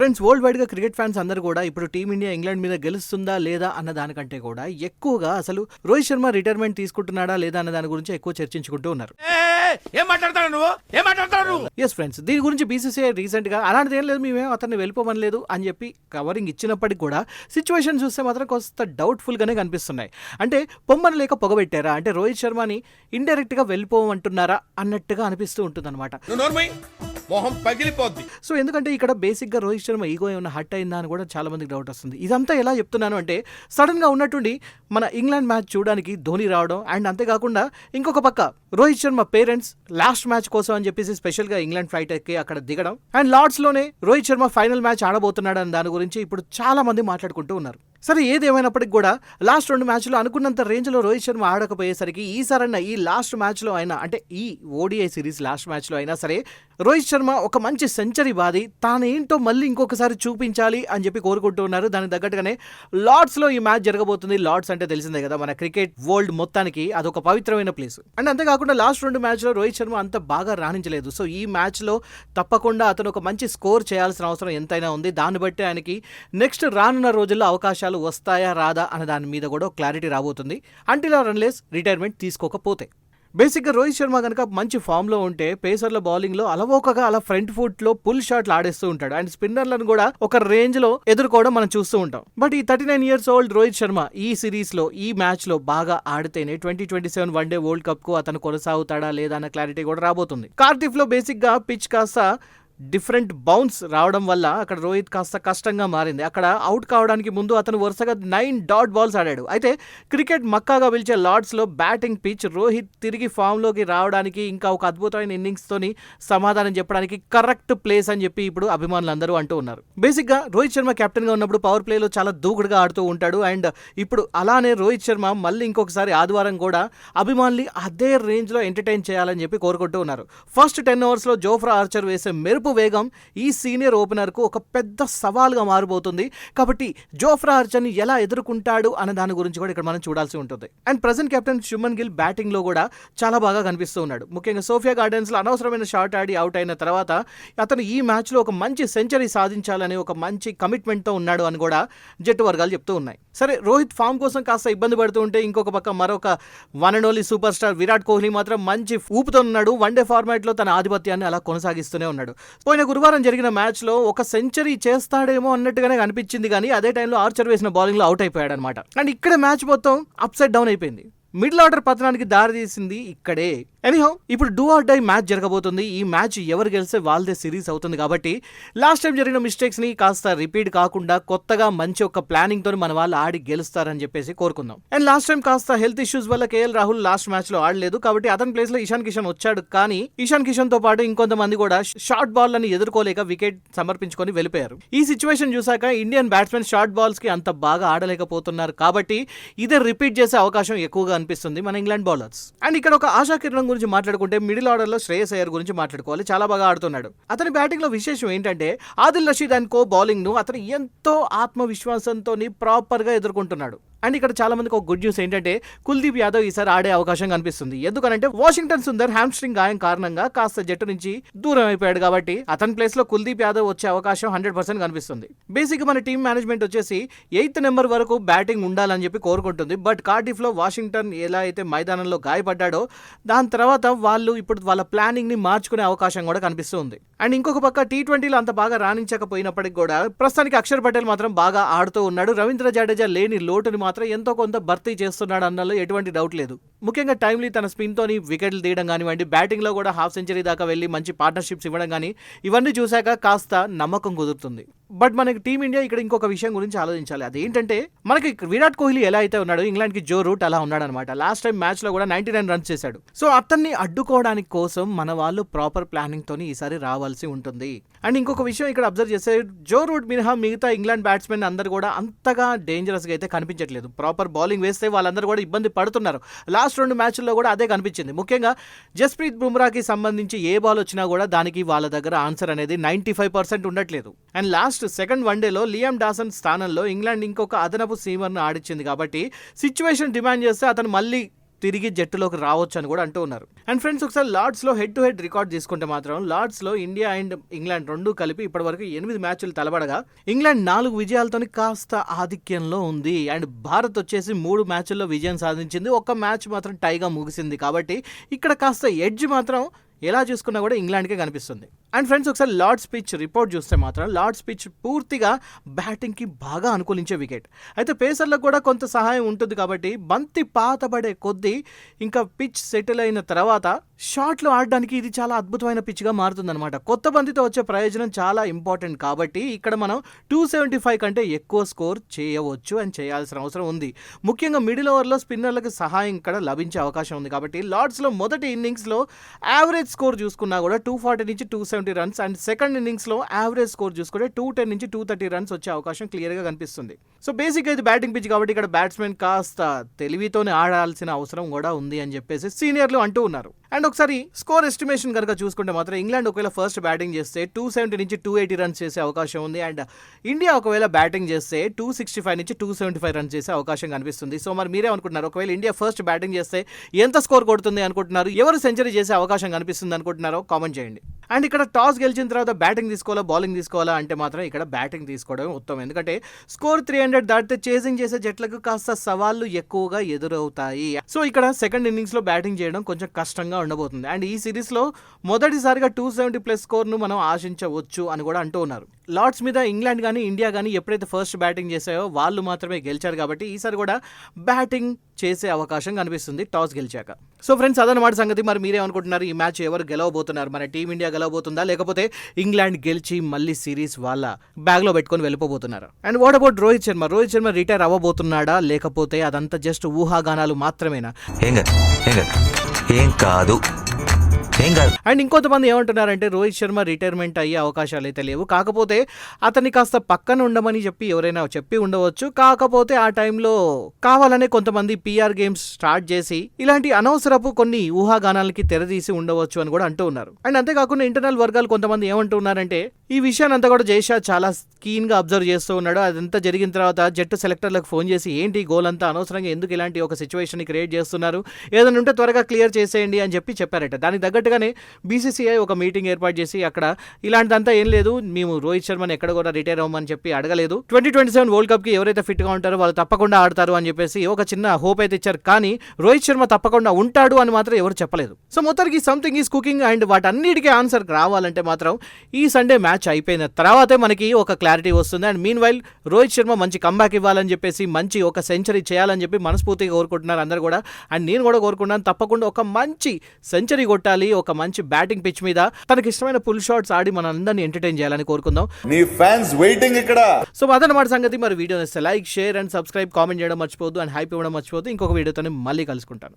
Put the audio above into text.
Friends, world wide గా cricket fans అందరూ కూడా ఇప్పుడు టీమిండియా ఇంగ్లాండ్ మీద గెలుస్తుందా లేదా అన్న దానికంటే కూడా ఎక్కువగా అసలు రోహిత్ శర్మ రిటైర్మెంట్ తీసుకుంటున్నాడా లేదా అన్న దాని గురించి ఎక్కువ చర్చించుకుంటూ ఉన్నారు. ఎస్ ఫ్రెండ్స్, దీని గురించి బీసీసీఐ రీసెంట్ గా అలాంటిది ఏం లేదు, మేమేం అతన్ని వెళ్ళిపోమని లేదు అని చెప్పి కవరింగ్ ఇచ్చినప్పటికీ కూడా సిచ్యువేషన్ చూస్తే మాత్రం కొంత డౌట్ఫుల్ గానే కనిపిస్తున్నాయి. అంటే పొమ్మని లేక పొగబెట్టారా, అంటే రోహిత్ శర్మని ఇండైరెక్ట్ గా వెళ్ళిపోమంటున్నారా అన్నట్టుగా అనిపిస్తూ ఉంటుంది అనమాట. సో ఎందుకంటే ఇక్కడ బేసిక్ గా రోహిత్ శర్మ ఈగో ఏమైనా హర్ట్ అయిందా అని కూడా చాలా మందికి డౌట్ వస్తుంది. ఇదంతా ఎలా చెప్తున్నాను అంటే, సడన్ గా ఉన్నట్టుండి మన ఇంగ్లాండ్ మ్యాచ్ చూడడానికి ధోని రావడం, అండ్ అంతేకాకుండా ఇంకొక పక్క Rohit Sharma parents last match కోసం అని చెప్పేసి స్పెషల్ గా ఇంగ్లాండ్ ఫ్లైట్ ఎక్కి అక్కడ దిగడం, అండ్ లార్డ్స్ లోనే రోహిత్ శర్మ ఫైనల్ మ్యాచ్ ఆడబోతున్నాడు అని దాని గురించి ఇప్పుడు చాలా మంది మాట్లాడుకుంటూ ఉన్నారు. సరే, ఏదేమైనప్పటికీ కూడా లాస్ట్ 2 మ్యాచ్లు అనుకున్నంత రేంజ్ లో రోహిత్ శర్మ ఆడకపోయేసరికి ఈసారన్నా ఈ లాస్ట్ మ్యాచ్ లో అయినా, అంటే ఈ ఓడిఐ సిరీస్ లాస్ట్ మ్యాచ్ లో అయినా సరే రోహిత్ శర్మ ఒక మంచి సెంచరీ బాది తానేంటో మళ్ళీ ఇంకొకసారి చూపించాలి అని చెప్పి కోరుకుంటూ ఉన్నారు. దానికి తగ్గట్టుగానే లార్డ్స్ లో ఈ మ్యాచ్ జరగబోతుంది. లార్డ్స్ అంటే తెలిసిందే కదా, మన క్రికెట్ వరల్డ్ మొత్తానికి అదొక పవిత్రమైన ప్లేస్. అండ్ అంతేకాకుండా లాస్ట్ 2 మ్యాచ్ లో రోహిత్ శర్మ అంత బాగా రాణించలేదు. సో ఈ మ్యాచ్ లో తప్పకుండా అతను ఒక మంచి స్కోర్ చేయాల్సిన అవసరం ఎంతైనా ఉంది. దాన్ని బట్టి ఆయనకి నెక్స్ట్ రానున్న రోజుల్లో అవకాశాలు వస్తాయా రాదా అనే దాని మీద కూడా క్లారిటీ రాబోతుంది, అంటిల్ ఆర్ అన్లెస్ రిటైర్మెంట్ తీసుకోకపోతే. బేసిక్గా రోహిత్ శర్మ కనుక మంచి ఫామ్లో ఉంటే పేసర్ల బౌలింగ్లో అలవోకగా అలా ఫ్రంట్ ఫుట్ లో పుల్ షాట్లు ఆడేస్తూ ఉంటాడు, అండ్ స్పిన్నర్లను కూడా ఒక రేంజ్ లో ఎదుర్కోవడం మనం చూస్తూ ఉంటాం. బట్ ఈ 39 years old రోహిత్ శర్మ ఈ సిరీస్ లో ఈ మ్యాచ్ లో బాగా ఆడితేనే 2027 వన్డే వరల్డ్ కప్ కు అతను కొనసాగుతాడా లేదా అన్న క్లారిటీ కూడా రాబోతుంది. కార్డిఫ్ లో బేసిక్ గా పిచ్ కాస్త డిఫరెంట్ బౌన్స్ రావడం వల్ల అక్కడ రోహిత్ కాస్త కష్టంగా మారింది. అక్కడ అవుట్ కావడానికి ముందు అతను వరుసగా 9 డాట్ బాల్స్ ఆడాడు. అయితే క్రికెట్ మక్కాగా పిలిచే లార్డ్స్ లో బ్యాటింగ్ పిచ్ రోహిత్ తిరిగి ఫామ్ లోకి రావడానికి ఇంకా ఒక అద్భుతమైన ఇన్నింగ్స్ తోని సమాధానం చెప్పడానికి కరెక్ట్ ప్లేస్ అని చెప్పి ఇప్పుడు అభిమానులు అందరూ అంటూ ఉన్నారు. బేసిక్ గా రోహిత్ శర్మ కెప్టెన్ గా ఉన్నప్పుడు పవర్ ప్లేలో చాలా దూకుడుగా ఆడుతూ ఉంటాడు, అండ్ ఇప్పుడు అలానే రోహిత్ శర్మ మళ్ళీ ఇంకొకసారి ఆదివారం కూడా అభిమానులు అదే రేంజ్ లో ఎంటర్టైన్ చేయాలని చెప్పి కోరుకుంటూ ఉన్నారు. ఫస్ట్ 10 overs లో జోఫ్రా ఆర్చర్ వేసే మెరుపు వేగం ఈ సీనియర్ ఓపెనర్ కు ఒక పెద్ద సవాల్గా మారబోతుంది. కాబట్టి జోఫ్రా ఆర్చర్ ని ఎలా ఎదుర్కొంటాడు అనే దాని గురించి కూడా ఇక్కడ మనం చూడాల్సి ఉంటుంది. And present captain Shubman Gill batting లో కూడా చాలా బాగా కనిపిస్తూ ఉన్నాడు. ముఖ్యంగా సోఫియా గార్డెన్స్ లో అనవసరమైన షాట్ ఆడి అవుట్ అయిన తర్వాత అతను ఈ మ్యాచ్ లో ఒక మంచి సెంచరీ సాధించాలని ఒక మంచి కమిట్మెంట్ తో ఉన్నాడు అని కూడా జట్టు వర్గాలు చెప్తూ ఉన్నాయి. సరే, రోహిత్ ఫామ్ కోసం కాస్త ఇబ్బంది పడుతూ ఉంటే ఇంకొక పక్క మరొక one and only super star Virat Kohli మాత్రం మంచి ఊపుతో ఉన్నాడు. వన్డే ఫార్మాట్ లో తన ఆధిపత్యాన్ని అలా కొనసాగిస్తూనే ఉన్నాడు. పోయిన గురువారం జరిగిన మ్యాచ్ లో ఒక సెంచరీ చేస్తాడేమో అన్నట్టుగానే అనిపించింది, కానీ అదే టైంలో ఆర్చర్ వేసిన బౌలింగ్ లో అవుట్ అయిపోయాడు అనమాట. అండ్ ఇక్కడ మ్యాచ్ మొత్తం అప్సైడ్ డౌన్ అయిపోయింది. మిడిల్ ఆర్డర్ పతనానికి దారితీసింది ఇక్కడే. ఎనీహౌ, ఇప్పుడు డూ ఆర్ డై మ్యాచ్ జరగబోతుంది. ఈ మ్యాచ్ ఎవరు గెలిస్తే వాళ్ళదే సిరీస్ అవుతుంది. కాబట్టి లాస్ట్ టైం జరిగిన మిస్టేక్స్ ని కాస్త రిపీట్ కాకుండా కొత్తగా మంచి ఒక ప్లానింగ్ తో మన వాళ్ళు ఆడి గెలుస్తారని చెప్పేసి కోరుకుందాం. అండ్ లాస్ట్ టైం కాస్త హెల్త్ ఇష్యూస్ వల్ల కేఎల్ రాహుల్ లాస్ట్ మ్యాచ్ లో ఆడలేదు, కాబట్టి అతని ప్లేస్ లో ఇషాన్ కిషన్ వచ్చాడు. కానీ ఇషాన్ కిషన్ తో పాటు ఇంకొంతమంది కూడా షార్ట్ బాల్ లని ఎదుర్కోలేక వికెట్ సమర్పించుకొని వెళ్ళిపోయారు. ఈ సిచ్యువేషన్ చూసాక ఇండియన్ బ్యాట్స్మెన్ షార్ట్ బాల్స్ కి అంత బాగా ఆడలేకపోతున్నారు. కాబట్టి ఇదే రిపీట్ చేసే అవకాశం ఎక్కువగా అనిపిస్తుంది మన ఇంగ్లాండ్ బౌలర్స్. అండ్ ఇక్కడ ఒక ఆశాకిరణం గురించి మాట్లాడుకుంటే మిడిల్ ఆర్డర్ లో శ్రేయస్ అయ్యర్ గురించి మాట్లాడుకోవాలి. చాలా బాగా ఆడుతున్నాడు. అతని బ్యాటింగ్ లో విశేషం ఏంటంటే Adil Rashid and co bowling ను అతను ఎంతో ఆత్మవిశ్వాసంతో ప్రాపర్ గా ఎదుర్కొంటున్నాడు. అండ్ ఇక్కడ చాలా మందికి ఒక గుడ్ న్యూస్ ఏంటంటే కుల్దీప్ యాదవ్ ఈసారి ఆడే అవకాశం కనిపిస్తుంది. ఎందుకనంటే వాషింగ్టన్ సుందర్ హ్యామ్స్ట్రింగ్ గాయం కారణంగా కాస్త జట్టు నుంచి దూరం అయిపోయాడు. కాబట్టి అతని ప్లేస్ లో కుల్దీప్ యాదవ్ వచ్చే అవకాశం 100% కనిపిస్తుంది. బేసిక్ గా మన టీం మేనేజ్మెంట్ వచ్చేసి 8th నెంబర్ వరకు బ్యాటింగ్ ఉండాలని చెప్పి కోరుకుంటుంది. బట్ కార్డిఫ్ లో వాషింగ్టన్ ఎలా అయితే మైదానంలో గాయపడ్డాడో దాని తర్వాత వాళ్ళు ఇప్పుడు వాళ్ళ ప్లానింగ్ ని మార్చుకునే అవకాశం కూడా కనిపిస్తుంది. అండ్ ఇంకొక పక్క T20లో అంత బాగా రాణించకపోయినప్పటికీ కూడా ప్రస్తుతానికి అక్షర్ పటేల్ మాత్రం బాగా ఆడుతూ ఉన్నాడు. రవీంద్ర జడేజా లేని లోటుని మాత్రం ఎంతో కొంత భర్తీ చేస్తున్నాడు అన్నలో ఎటువంటి డౌట్ లేదు. ముఖ్యంగా టైమ్లీ తన స్పిన్ తోని వికెట్లు తీయడం కానివ్వండి, బ్యాటింగ్ లో కూడా హాఫ్ సెంచరీ దాకా వెళ్లి మంచి పార్ట్నర్షిప్స్ ఇవ్వడం కానీ, ఇవన్నీ చూశాక కాస్త నమ్మకం కుదురుతుంది. బట్ మనకి టీమిండియా ఇక్కడ ఇంకొక విషయం గురించి ఆలోచించాలి. అదేంటంటే మనకి విరాట్ కోహ్లీ ఎలా అయితే ఉన్నాడో ఇంగ్లాండ్ కి జో రూట్ అలా ఉన్నాడు అనమాట. లాస్ట్ టైం మ్యాచ్ లో కూడా 99 రన్స్ చేశాడు. సో అతన్ని అడ్డుకోవడానికి కోసం మన వాళ్ళు ప్రాపర్ ప్లానింగ్ తోని ఈసారి రావాల్సి ఉంటుంది. అండ్ ఇంకొక విషయం ఇక్కడ అబ్జర్వ్ చేస్తే జో రూట్ మినహా మిగతా ఇంగ్లాండ్ బ్యాట్స్మెన్ అందరూ కూడా అంతగా డేంజరస్ గా అయితే కనిపించట్లేదు. ప్రాపర్ బౌలింగ్ వేస్తే వాళ్ళందరూ కూడా ఇబ్బంది పడుతున్నారు. లాస్ట్ 2 మ్యాచ్ల్లో కూడా అదే కనిపించింది. ముఖ్యంగా జస్ప్రీత్ బుమ్రాకి సంబంధించి ఏ బాల్ వచ్చినా కూడా దానికి వాళ్ళ దగ్గర ఆన్సర్ అనేది 95% ఉండట్లేదు. అండ్ లాస్ట్ సెకండ్ వన్డేలో లియామ్ డాసన్ స్థానంలో ఇంగ్లాండ్ ఇంకొక అదనపు సీమర్ను ఆడిచ్చింది. కాబట్టి సిచ్యువేషన్ డిమాండ్ చేస్తే అతను మళ్ళీ తిరిగి జట్టులోకి రావచ్చు అని కూడా అంటూ ఉన్నారు. అండ్ ఫ్రెండ్స్ ఒకసారి లార్డ్స్ లో హెడ్ టు హెడ్ రికార్డ్ తీసుకుంటే మాత్రం లార్డ్స్ లో ఇండియా అండ్ ఇంగ్లాండ్ రెండు కలిపి ఇప్పటి వరకు 8 మ్యాచ్లు తలబడగా ఇంగ్లాండ్ 4 విజయాలతో కాస్త ఆధిక్యంలో ఉంది. అండ్ భారత్ వచ్చేసి 3 మ్యాచ్ల్లో విజయం సాధించింది, ఒక్క మ్యాచ్ మాత్రం టైగా ముగిసింది. కాబట్టి ఇక్కడ కాస్త ఎడ్జ్ మాత్రం ఎలా చూసుకున్నా కూడా ఇంగ్లాండ్కే కనిపిస్తుంది. అండ్ ఫ్రెండ్స్ ఒకసారి లార్డ్స్ పిచ్ రిపోర్ట్ చూస్తే మాత్రం లార్డ్స్ పిచ్ పూర్తిగా బ్యాటింగ్కి బాగా అనుకూలించే వికెట్. అయితే పేసర్లకు కూడా కొంత సహాయం ఉంటుంది కాబట్టి బంతి పాతబడే కొద్దీ ఇంకా పిచ్ సెటిల్ అయిన తర్వాత షాట్లు ఆడడానికి ఇది చాలా అద్భుతమైన పిచ్గా మారుతుందన్నమాట. కొత్త బంతితో వచ్చే ప్రయోజనం చాలా ఇంపార్టెంట్ కాబట్టి ఇక్కడ మనం 275 కంటే ఎక్కువ స్కోర్ చేయవచ్చు అని చేయాల్సిన అవసరం ఉంది. ముఖ్యంగా మిడిల్ ఓవర్లో స్పిన్నర్లకు సహాయం ఇక్కడ లభించే అవకాశం ఉంది. కాబట్టి లార్డ్స్లో మొదటి ఇన్నింగ్స్లో యావరేజ్ స్కోర్ చూసుకున్నా కూడా 240 నుంచి 270 రన్స్ అండ్ సెకండ్ ఇన్నింగ్స్లో యావరేజ్ స్కోర్ చూసుకుంటే 210 నుంచి 230 రన్స్ వచ్చే అవకాశం క్లియర్గా కనిపిస్తుంది. సో బేసిక్గా ఇది బ్యాటింగ్ పిచ్ కాబట్టి ఇక్కడ బ్యాట్స్మెన్ కాస్త తెలివితోనే ఆడాల్సిన అవసరం కూడా ఉంది అని చెప్పేసి సీనియర్లు అంటూ ఉన్నారు. అండ్ ఒకసారి స్కోర్ ఎస్టిమేషన్ కనుక చూసుకుంటే మాత్రం ఇంగ్లాండ్ ఒకవేళ ఫస్ట్ బ్యాటింగ్ చేస్తే 270 నుంచి 280 రన్స్ చేసే అవకాశం ఉంది. అండ్ ఇండియా ఒకవేళ బ్యాటింగ్ చేస్తే 265 నుంచి 275 రన్స్ చేసే అవకాశం కనిపిస్తుంది. సో మరి మీరే అనుకుంటున్నారు, ఒకవేళ ఇండియా ఫస్ట్ బ్యాటింగ్ చేస్తే ఎంత స్కోర్ కొడుతుంది అనుకుంటున్నారు, ఎవరు సెంచరీ చేసే అవకాశం కనిపిస్తుంది అనుకుంటున్నారో కామెంట్ చేయండి. అండ్ ఇక్కడ టాస్ గెలిచిన తర్వాత బ్యాటింగ్ తీసుకోవాలా బౌలింగ్ తీసుకోవాలా అంటే మాత్రం ఇక్కడ బ్యాటింగ్ తీసుకోవడం ఉత్తమం. ఎందుకంటే స్కోర్ 300 దాటితే చేసింగ్ చేసే జట్లకు కాస్త సవాళ్లు ఎక్కువగా ఎదురవుతాయి. సో ఇక్కడ సెకండ్ ఇన్నింగ్స్ లో బ్యాటింగ్ చేయడం కొంచెం కష్టంగా ఉండబోతుంది. అండ్ ఈ సిరీస్ లో మొదటిసారిగా 270+ స్కోర్ ను మనం ఆశించవచ్చు అని కూడా అంటూ ఉన్నారు. లార్డ్స్ మీద ఇంగ్లాండ్ కానీ ఇండియా కానీ ఎప్పుడైతే ఫస్ట్ బ్యాటింగ్ చేసాయో వాళ్ళు మాత్రమే గెలిచారు కాబట్టి ఈసారి కూడా బ్యాటింగ్ చేసే అవకాశం కనిపిస్తుంది టాస్ గెలిచాక. సో ఫ్రెండ్స్ అదనమాట సంగతి. మరి మీరేమనుకుంటున్నారు, ఈ మ్యాచ్ ఎవరు గెలవబోతున్నారు? మన టీమిండియా గెలవబోతుందా లేకపోతే ఇంగ్లాండ్ గెలిచి మళ్ళీ సిరీస్ వాళ్ళ బ్యాగ్ లో పెట్టుకొని వెళ్ళిపోబోతున్నారు? And what about Rohit Sharma retire అవ్వబోతున్నాడా లేకపోతే అదంతా జస్ట్ ఊహాగానాలు మాత్రమేనా? ఏం కాదు. అండ్ ఇంకొంతమంది ఏమంటున్నారంటే రోహిత్ శర్మ రిటైర్మెంట్ అయ్యే అవకాశాలు అయితే లేవు, కాకపోతే అతన్ని కాస్త పక్కన ఉండమని చెప్పి ఎవరైనా చెప్పి ఉండవచ్చు. కాకపోతే ఆ టైంలో కావాలనే కొంతమంది PR గేమ్స్ స్టార్ట్ చేసి ఇలాంటి అనవసరపు కొన్ని ఊహాగానాలకి తెరదీసి ఉండవచ్చు అని కూడా అంటూ ఉన్నారు. అండ్ అంతేకాకుండా ఇంటర్నల్ వర్గాలు కొంతమంది ఏమంటున్నారంటే ఈ విషయాన్ని అంతా కూడా జైషా చాలా కీన్ గా అబ్జర్వ్ చేస్తూ ఉన్నాడు. అదంతా జరిగిన తర్వాత జట్టు సెలెక్టర్లకు ఫోన్ చేసి ఏంటి గోల్ అంతా అనవసరంగా ఎందుకు ఇలాంటి ఒక సిచ్యువేషన్ క్రియేట్ చేస్తున్నారు, ఏదైనా ఉంటే త్వరగా క్లియర్ చేసేయండి అని చెప్పి చెప్పారట. దానికి తగ్గట్టుగానే BCCI ఒక మీటింగ్ ఏర్పాటు చేసి అక్కడ ఇలాంటిదంతా ఏం లేదు, మేము రోహిత్ శర్మని ఎక్కడ కూడా రిటైర్ అవ్వమని చెప్పి అడగలేదు, 2027 వరల్డ్ కప్ కి ఎవరైతే ఫిట్ గా ఉంటారో వాళ్ళు తప్పకుండా ఆడతారు అని చెప్పేసి ఒక చిన్న హోప్ అయితే ఇచ్చారు. కానీ రోహిత్ శర్మ తప్పకుండా ఉంటాడు అని మాత్రం ఎవరు చెప్పలేదు. సో మొత్తానికి సంథింగ్ ఈస్ కుకింగ్. అండ్ వాటన్నిటికీ ఆన్సర్ రావాలంటే మాత్రం ఈ సండే మ్యాచ్ అయిపోయిన తర్వాతే మనకి ఒక క్లారిటీ వస్తుంది. And mean while Rohit Sharma మంచి కంబ్యాక్ ఇవ్వాలని చెప్పేసి మంచి ఒక సెంచరీ చేయాలని చెప్పి మనస్ఫూర్తిగా కోరుకుంటున్నారు అందరూ కూడా. అండ్ నేను కూడా కోరుకున్నాను తప్పకుండా ఒక మంచి సెంచరీ కొట్టాలి, ఒక మంచి బ్యాటింగ్ పిచ్ మీద తనకి ఇష్టమైన పుల్ షాట్స్ ఆడి మన అందరినీ ఎంటర్టైన్ చేయాలని కోరుకుందాం. మీ ఫ్యాన్స్ వెయిటింగ్ ఇక్కడ. సో అదనమాట సంగతి. మరి video like, share and subscribe, comment చేయడం మర్చిపోవద్దు. అండ్ హైప్ ఇవ్వడం మర్చిపోవద్దు. ఇంకొక వీడియోతో మళ్ళీ కలుసుకుంటాను.